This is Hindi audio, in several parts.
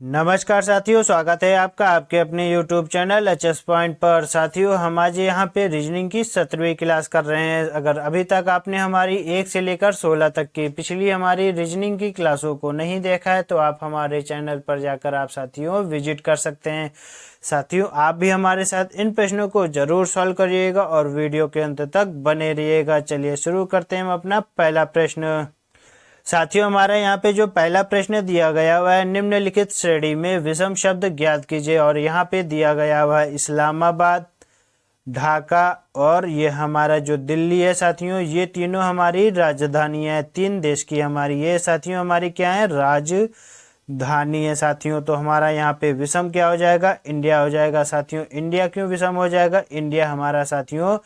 नमस्कार साथियों, स्वागत है आपका आपके अपने YouTube चैनल एचएस पॉइंट पर। साथियों, हम आज यहाँ पे रीजनिंग की 17वीं क्लास कर रहे हैं। अगर अभी तक आपने हमारी 1 से लेकर 16 तक की पिछली हमारी रीजनिंग की क्लासों को नहीं देखा है तो आप हमारे चैनल पर जाकर आप साथियों विजिट कर सकते हैं। साथियों, आप भी हमारे साथ इन प्रश्नों को जरूर सॉल्व करिएगा और वीडियो के अंत तक बने रहिएगा। चलिए शुरू करते हैं हम अपना पहला प्रश्न। साथियों, हमारा यहाँ पे जो पहला प्रश्न दिया गया हुआ है, निम्नलिखित श्रेणी में विषम शब्द ज्ञात कीजिए। और यहाँ पे दिया गया हुआ है इस्लामाबाद, ढाका और ये हमारा जो दिल्ली है। साथियों, ये तीनों हमारी राजधानी है, 3 देश की हमारी ये साथियों हमारी क्या है, राजधानी है। साथियों, तो हमारा यहाँ पे विषम क्या हो जाएगा, इंडिया हो जाएगा। साथियों, इंडिया क्यों विषम हो जाएगा, इंडिया हमारा साथियों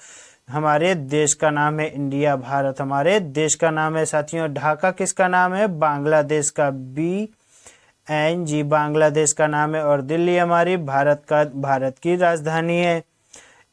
हमारे देश का नाम है, इंडिया भारत हमारे देश का नाम है। साथियों, ढाका किसका नाम है, बांग्लादेश का, BNG बांग्लादेश का नाम है। और दिल्ली हमारी भारत की राजधानी है।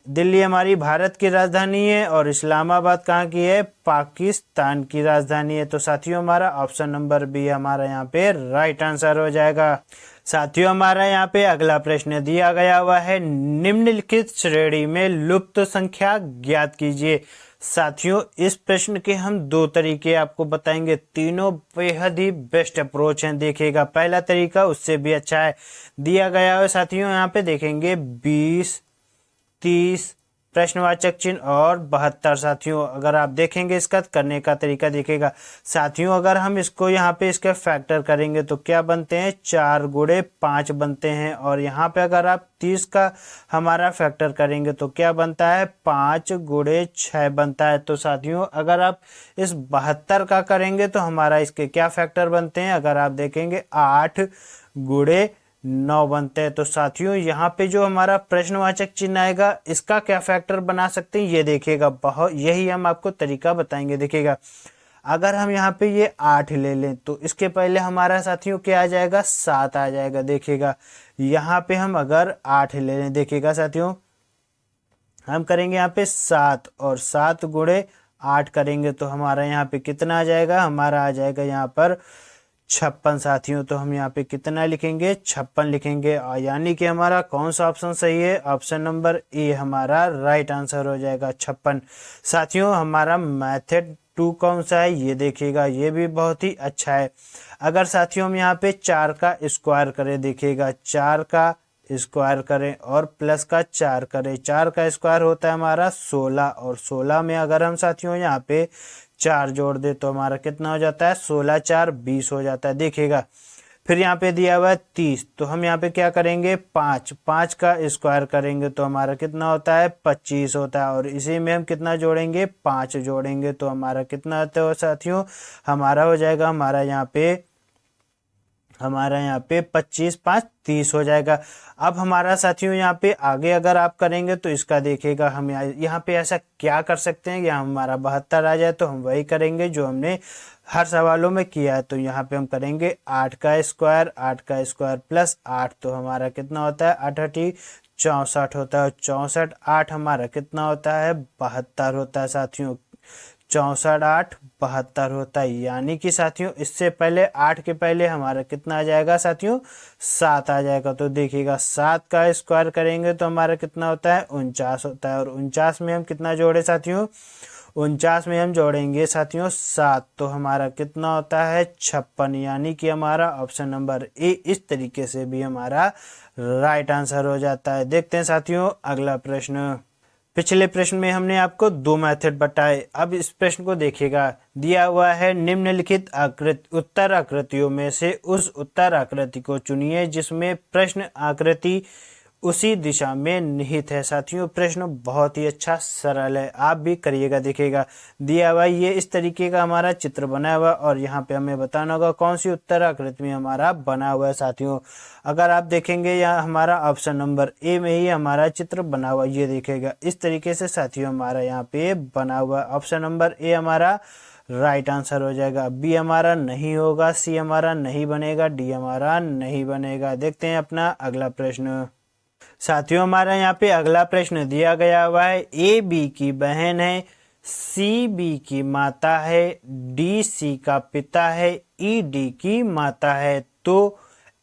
दिल्ली हमारी भारत की राजधानी है और इस्लामाबाद कहाँ की है, पाकिस्तान की राजधानी है। तो साथियों, हमारा ऑप्शन नंबर बी हमारा यहाँ पे राइट आंसर हो जाएगा। साथियों, हमारा यहाँ पे अगला प्रश्न दिया गया हुआ है, निम्नलिखित श्रेणी में लुप्त संख्या ज्ञात कीजिए। साथियों, इस प्रश्न के हम 2 तरीके आपको बताएंगे, तीनों बेहद ही बेस्ट अप्रोच हैं। देखिएगा, पहला तरीका उससे भी अच्छा है। दिया गया है साथियों, यहाँ पे देखेंगे 20, 30, प्रश्नवाचक चिन्ह और 72। साथियों, अगर आप देखेंगे इसका करने का तरीका देखिएगा। साथियों, अगर हम इसको यहाँ पे इसके फैक्टर करेंगे तो क्या बनते हैं, 4 गुणे 5 बनते हैं। और यहाँ पे अगर आप 30 का हमारा फैक्टर करेंगे तो क्या बनता है, 5 गुणे 6 बनता है। तो साथियों, अगर आप इस 72 का करेंगे तो हमारा इसके क्या फैक्टर बनते हैं, अगर आप देखेंगे 8 गुणे 9 बनते हैं। तो साथियों, यहाँ पे जो हमारा प्रश्नवाचक चिन्ह आएगा इसका क्या फैक्टर बना सकते हैं, ये देखिएगा, बहुत यही हम आपको तरीका बताएंगे। देखिएगा, अगर हम यहाँ पे ये 8 ले लें तो इसके पहले हमारा साथियों क्या आ जाएगा, 7 आ जाएगा। देखिएगा, यहाँ पे हम अगर 8 ले लें, देखिएगा साथियों, हम करेंगे यहाँ पे 7 और 7 गुणे 8 करेंगे तो हमारा यहाँ पे कितना आ जाएगा, हमारा आ जाएगा यहाँ पर 56। साथियों, तो हम यहाँ पे कितना लिखेंगे, 56 लिखेंगे। यानी कि हमारा कौन सा ऑप्शन सही है, ऑप्शन नंबर ए हमारा राइट आंसर हो जाएगा, 56। साथियों, हमारा मेथड 2 कौन सा है, ये देखिएगा, ये भी बहुत ही अच्छा है। अगर साथियों हम यहाँ पे 4 का स्क्वायर करें, देखिएगा 4 का स्क्वायर करें और प्लस का 4 करें, 4 का स्क्वायर होता है हमारा 16 और 16 में अगर हम साथियों यहाँ पे 4 जोड़ दे तो हमारा कितना हो जाता है, 16 4 20 हो जाता है। देखिएगा, फिर यहाँ पे दिया हुआ है 30, तो हम यहाँ पे क्या करेंगे, 5 का स्क्वायर करेंगे तो हमारा कितना होता है, 25 होता है। और इसी में हम कितना जोड़ेंगे, 5 जोड़ेंगे तो हमारा कितना होता है साथियों, हमारा हो जाएगा हमारा यहाँ पे 25 5 30 हो जाएगा। अब हमारा साथियों यहाँ पे आगे अगर आप करेंगे तो इसका देखिएगा, हम यहाँ पे ऐसा क्या कर सकते हैं, यहाँ हमारा 72 आ जाए तो हम वही करेंगे जो हमने हर सवालों में किया है। तो यहाँ पे हम करेंगे 8 का स्क्वायर प्लस 8, तो हमारा कितना होता है, 8 8 64 होता है। 64 8 हमारा कितना होता है, 72 होता है। साथियों, 64 8 72 होता है। यानी कि साथियों, इससे पहले 8 के पहले हमारा कितना आ जाएगा साथियों, 7 आ जाएगा। तो देखिएगा, 7 का स्क्वायर करेंगे तो हमारा कितना होता है, 49 होता है। और 49 में हम कितना जोड़े साथियों, 49 में हम जोड़ेंगे साथियों 7, तो हमारा कितना होता है, 56। यानी कि हमारा ऑप्शन नंबर ए इस तरीके से भी हमारा राइट आंसर हो जाता है। देखते हैं साथियों अगला प्रश्न। पिछले प्रश्न में हमने आपको 2 मेथड बताए, अब इस प्रश्न को देखिएगा। दिया हुआ है, निम्नलिखित उत्तर आकृतियों में से उस उत्तर आकृति को चुनिए जिसमें प्रश्न आकृति उसी दिशा में निहित है। साथियों, प्रश्न बहुत ही अच्छा सरल है, आप भी करिएगा। देखिएगा, दिया हुआ ये इस तरीके का हमारा चित्र बना हुआ और यहाँ पे हमें बताना होगा कौन सी उत्तर आकृति में हमारा बना हुआ है। साथियों, अगर आप देखेंगे यहाँ हमारा ऑप्शन नंबर ए में ही हमारा चित्र बना हुआ, ये देखिएगा इस तरीके से साथियों हमारा यहाँ पे बना हुआ। ऑप्शन नंबर ए हमारा राइट आंसर हो जाएगा, बी हमारा नहीं होगा, सी हमारा नहीं बनेगा, डी हमारा नहीं बनेगा। देखते हैं अपना अगला प्रश्न। साथियों, हमारा यहाँ पे अगला प्रश्न दिया गया हुआ है, ए बी की बहन है, सी बी की माता है, डी सी का पिता है, ई डी की माता है। तो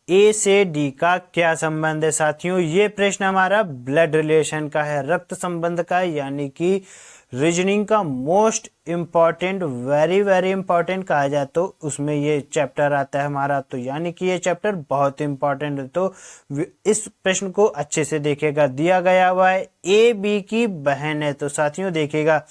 ए से डी का क्या संबंध है साथियों। ये प्रश्न हमारा ब्लड रिलेशन का है, रक्त संबंध का है, यानी कि रीजनिंग का most important, very very important कहा जाए तो उसमें ये चैप्टर आता है हमारा। तो यानी कि ये चैप्टर बहुत इंपॉर्टेंट है, तो इस प्रश्न को अच्छे से देखेगा। दिया गया हुआ है ए बी की बहन है, तो साथियों देखिएगा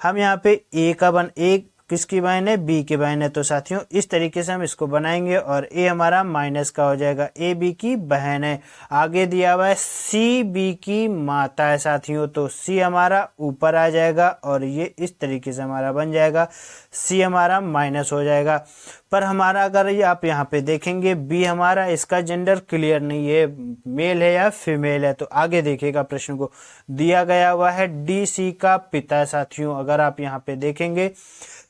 हम यहाँ पे ए किसकी बहन है, बी की बहन है। तो साथियों इस तरीके से हम इसको बनाएंगे और ए हमारा माइनस का हो जाएगा, ए बी की बहन है। आगे दिया हुआ है सी बी की माता है साथियों, तो सी हमारा ऊपर आ जाएगा और ये इस तरीके से हमारा बन जाएगा, सी हमारा माइनस हो जाएगा। पर हमारा अगर ये आप यहाँ पे देखेंगे बी हमारा, इसका जेंडर क्लियर नहीं है, मेल है या फीमेल है। तो आगे देखिएगा प्रश्न को, दिया गया हुआ है डी सी का पिता है साथियों। अगर आप यहाँ पे देखेंगे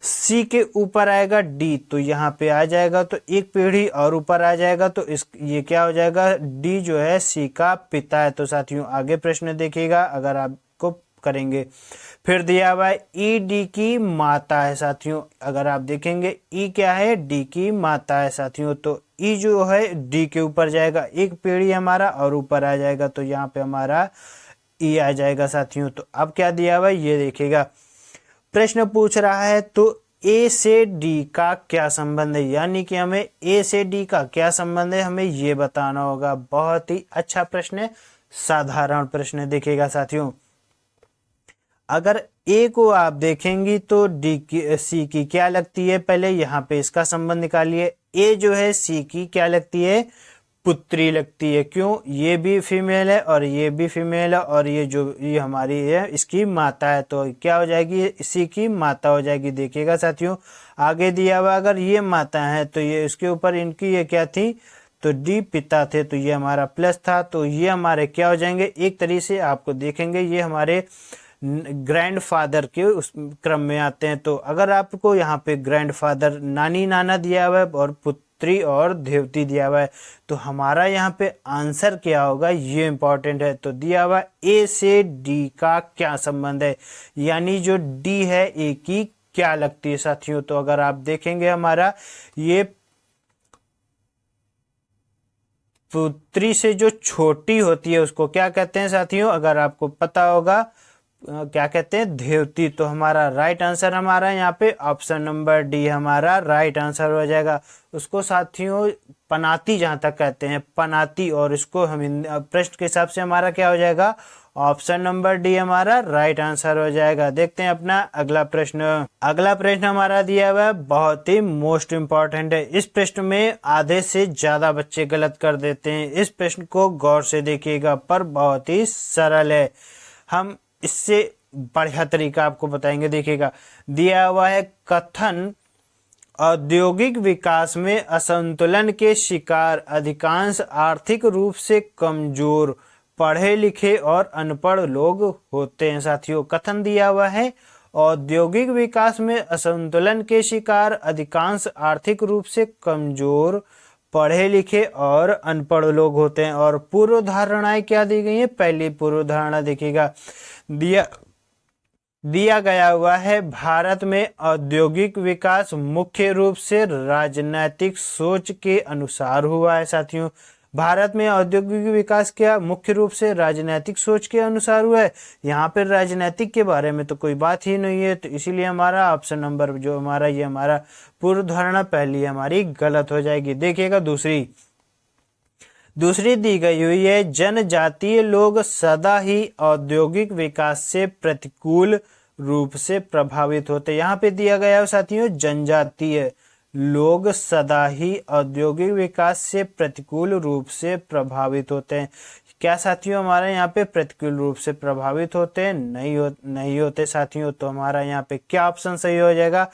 सी के ऊपर आएगा डी, तो यहाँ पे आ जाएगा, तो एक पीढ़ी और ऊपर आ जाएगा, तो ये क्या हो जाएगा, डी जो है सी का पिता है। तो साथियों आगे प्रश्न देखिएगा अगर आपको करेंगे। फिर दिया हुआ है ई डी की माता है साथियों। अगर आप देखेंगे ई क्या है, डी की माता है साथियों। तो ई जो है डी के ऊपर जाएगा, एक पीढ़ी हमारा और ऊपर आ जाएगा, तो यहाँ पे हमारा ई आ जाएगा साथियों। तो अब क्या दिया हुआ है ये देखिएगा, प्रश्न पूछ रहा है तो ए से डी का क्या संबंध है, यानी कि हमें ए से डी का क्या संबंध है हमें ये बताना होगा। बहुत ही अच्छा प्रश्न है, साधारण प्रश्न है। देखिएगा साथियों अगर ए को आप देखेंगी तो डी की सी की क्या लगती है, पहले यहाँ पे इसका संबंध निकालिए। ए जो है सी की क्या लगती है, पुत्री लगती है। क्यों, ये भी फीमेल है और ये भी फीमेल है और ये हमारी है इसकी माता है, तो क्या हो जाएगी, इसी की माता हो जाएगी। देखिएगा साथियों आगे दिया हुआ अगर ये माता है तो ये इसके ऊपर इनकी ये क्या थी, तो डी पिता थे, तो ये हमारा प्लस था, तो ये हमारे क्या हो जाएंगे, एक तरीके से आपको देखेंगे ये हमारे ग्रैंडफादर के उस क्रम में आते हैं। तो अगर आपको यहाँ पे ग्रैंडफादर नानी नाना दिया हुआ है और पुत्री और देवती दिया हुआ है, तो हमारा यहाँ पे आंसर क्या होगा ये इंपॉर्टेंट है। तो दिया हुआ ए से डी का क्या संबंध है, यानी जो डी है ए की क्या लगती है साथियों। तो अगर आप देखेंगे हमारा ये पुत्री से जो छोटी होती है उसको क्या कहते हैं साथियों, अगर आपको पता होगा क्या कहते हैं, देवती। तो हमारा राइट आंसर हमारा यहाँ पे ऑप्शन नंबर डी हमारा राइट आंसर हो जाएगा। उसको साथियों पनाती जहां तक कहते हैं, पनाती, और इसको हम प्रश्न के हिसाब से हमारा क्या हो जाएगा, ऑप्शन नंबर डी हमारा राइट आंसर हो जाएगा। देखते हैं अपना अगला प्रश्न। अगला प्रश्न हमारा दिया हुआ है, बहुत ही मोस्ट इंपॉर्टेंट है। इस प्रश्न में आधे से ज्यादा बच्चे गलत कर देते हैं। इस प्रश्न को गौर से देखिएगा, पर बहुत ही सरल है। हम इससे बढ़िया तरीका आपको बताएंगे। देखिएगा दिया हुआ है, कथन औद्योगिक विकास में असंतुलन के शिकार अधिकांश आर्थिक रूप से कमजोर पढ़े लिखे और अनपढ़ लोग होते हैं साथियों। कथन दिया हुआ है, औद्योगिक विकास में असंतुलन के शिकार अधिकांश आर्थिक रूप से कमजोर पढ़े लिखे और अनपढ़ लोग होते हैं। और पूर्व धारणाएं क्या दी गई है, पहली पूर्व धारणा देखिएगा, दिया गया हुआ है, भारत में औद्योगिक विकास मुख्य रूप से राजनीतिक सोच के अनुसार हुआ है साथियों। भारत में औद्योगिक विकास क्या मुख्य रूप से राजनीतिक सोच के अनुसार हुआ है, यहाँ पे राजनीतिक के बारे में तो कोई बात ही नहीं है। तो इसीलिए हमारा ऑप्शन नंबर जो हमारा ये हमारा पूर्व धारणा पहली हमारी गलत हो जाएगी। देखिएगा दूसरी दी गई हुई है, जनजातीय लोग सदा ही औद्योगिक विकास से प्रतिकूल रूप से प्रभावित होते। यहाँ पे दिया गया है साथियों, जनजातीय लोग सदा ही औद्योगिक विकास से प्रतिकूल रूप से प्रभावित होते हैं। क्या साथियों हमारे यहाँ पे प्रतिकूल रूप से प्रभावित होते हैं, नहीं होते साथियों। तो हमारा यहाँ पे क्या ऑप्शन सही हो जाएगा,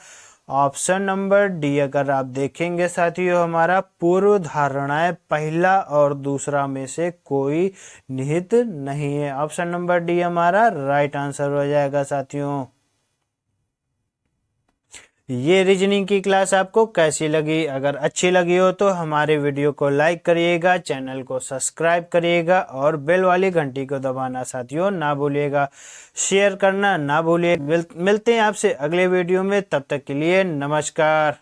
ऑप्शन नंबर डी। अगर आप देखेंगे साथियों हमारा पूर्व धारणाएं पहला और दूसरा में से कोई निहित नहीं है। ऑप्शन नंबर डी हमारा राइट आंसर हो जाएगा साथियों। ये रीजनिंग की क्लास आपको कैसी लगी, अगर अच्छी लगी हो तो हमारे वीडियो को लाइक करिएगा, चैनल को सब्सक्राइब करिएगा और बेल वाली घंटी को दबाना साथियों ना भूलिएगा, शेयर करना ना भूलिए। मिलते हैं आपसे अगले वीडियो में, तब तक के लिए नमस्कार।